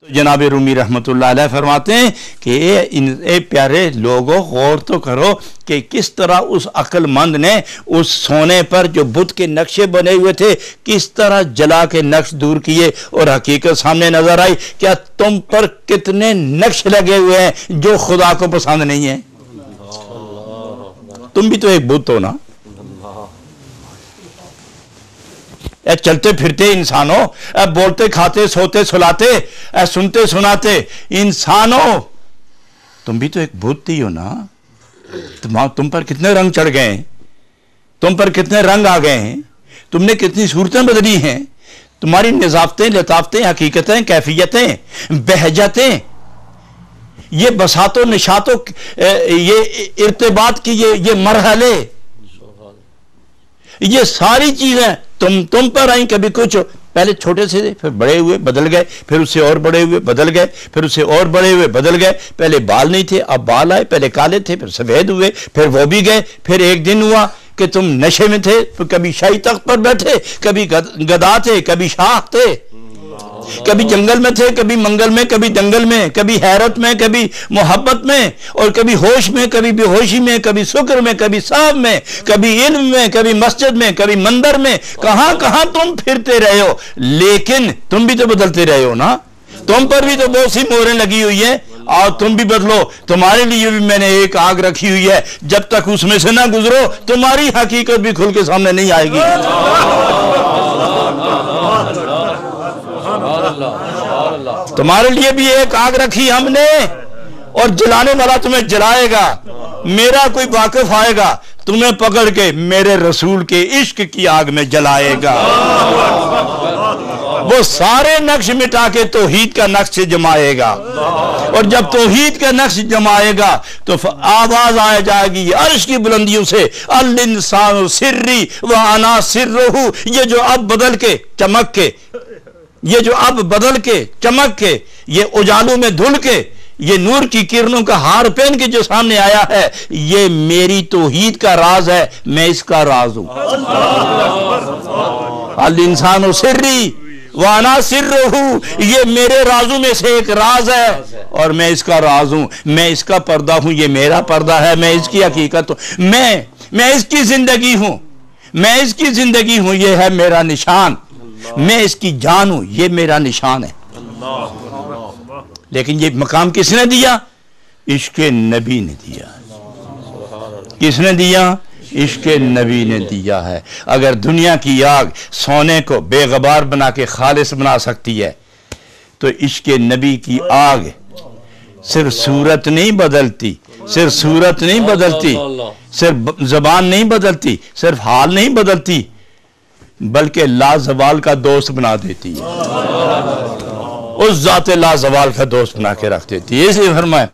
तो जनाब रूमी रहमतुल्लाह अलैह फरमाते हैं कि प्यारे लोगों गौर तो करो कि किस तरह उस अक्लमंद ने उस सोने पर जो बुत के नक्शे बने हुए थे किस तरह जला के नक्श दूर किए और हकीकत सामने नजर आई। क्या तुम पर कितने नक्श लगे हुए हैं जो खुदा को पसंद नहीं है? तुम भी तो एक बुत हो ना। चलते फिरते इंसानों, बोलते खाते सोते सुलाते, सुनते सुनाते इंसानों, तुम भी तो एक बुत ही हो ना। तुम पर कितने रंग चढ़ गए हैं, तुम पर कितने रंग आ गए हैं, तुमने कितनी सूरतें बदली हैं। तुम्हारी निजाफतें, लताफतें, हकीकतें, कैफियतें, बहजतें, ये बसातों निशातों, ये इर्तिबात की ये मरहले, ये सारी चीजें तुम पर आई। कभी कुछ पहले छोटे से थे, फिर बड़े हुए बदल गए, फिर उससे और बड़े हुए बदल गए, फिर उससे और बड़े हुए बदल गए। पहले बाल नहीं थे, अब बाल आए, पहले काले थे, फिर सफेद हुए, फिर वो भी गए। फिर एक दिन हुआ कि तुम नशे में थे, तो कभी शाही तख्त पर बैठे, कभी गदा थे, कभी शाह थे, कभी जंगल में थे, कभी मंगल में, कभी दंगल में, कभी हैरत में, कभी मोहब्बत में, और कभी होश में, कभी बेहोशी में, कभी शुक्र में, कभी साहब में, कभी इल्म में, कभी मस्जिद में, कभी मंदिर में। कहां कहां तुम फिरते रहे हो, लेकिन तुम भी तो बदलते रहे हो ना। तुम पर भी तो बहुत सी मोहरें लगी हुई है और तुम भी बदलो। तुम्हारे लिए भी मैंने एक आग रखी हुई है, जब तक उसमें से ना गुजरो तुम्हारी हकीकत भी खुल के सामने नहीं आएगी। तुम्हारे लिए भी एक आग रखी हमने, और जलाने वाला तुम्हें जलाएगा। मेरा कोई वाकिफ आएगा, तुम्हें पकड़ के मेरे रसूल के इश्क की आग में जलाएगा। वो सारे नक्श मिटा के तौहीद का नक्श जमाएगा, और जब तौहीद का नक्श जमाएगा तो आवाज आ जाएगी अर्श की बुलंदियों से, अल इंसान सिर्री व अना सिर्रुहु। ये जो अब बदल के चमक के, ये जो अब बदल के चमक के, ये उजालों में धुल के, ये नूर की किरणों का हार पहन के जो सामने आया है, ये मेरी तौहीद का राज है, मैं इसका राज हूं। अल इंसानो सिर्री व अना सिर्रुहु, ये मेरे राजों में से एक राज है और मैं इसका राज हूं, मैं इसका पर्दा हूं, ये मेरा पर्दा है, मैं इसकी हकीकत हूं, मैं इसकी जिंदगी हूं, मैं इसकी जिंदगी हूं, ये है मेरा निशान, मैं इसकी जान हूं, ये मेरा निशान है। लेकिन ये मकाम किसने दिया? इश्क नबी ने दिया। किसने दिया? इश्क नबी ने दिया है। अगर दुनिया की आग सोने को बेगबार बना के खालिस बना सकती है, तो इश्क नबी की आग सिर्फ सूरत नहीं बदलती, सिर्फ सूरत नहीं बदलती, सिर्फ जबान नहीं बदलती, सिर्फ हाल नहीं बदलती, बल्कि लाजवाल का दोस्त बना देती है। उस जाते लाजवाल का दोस्त बना के रख देती है। इसलिए फरमाया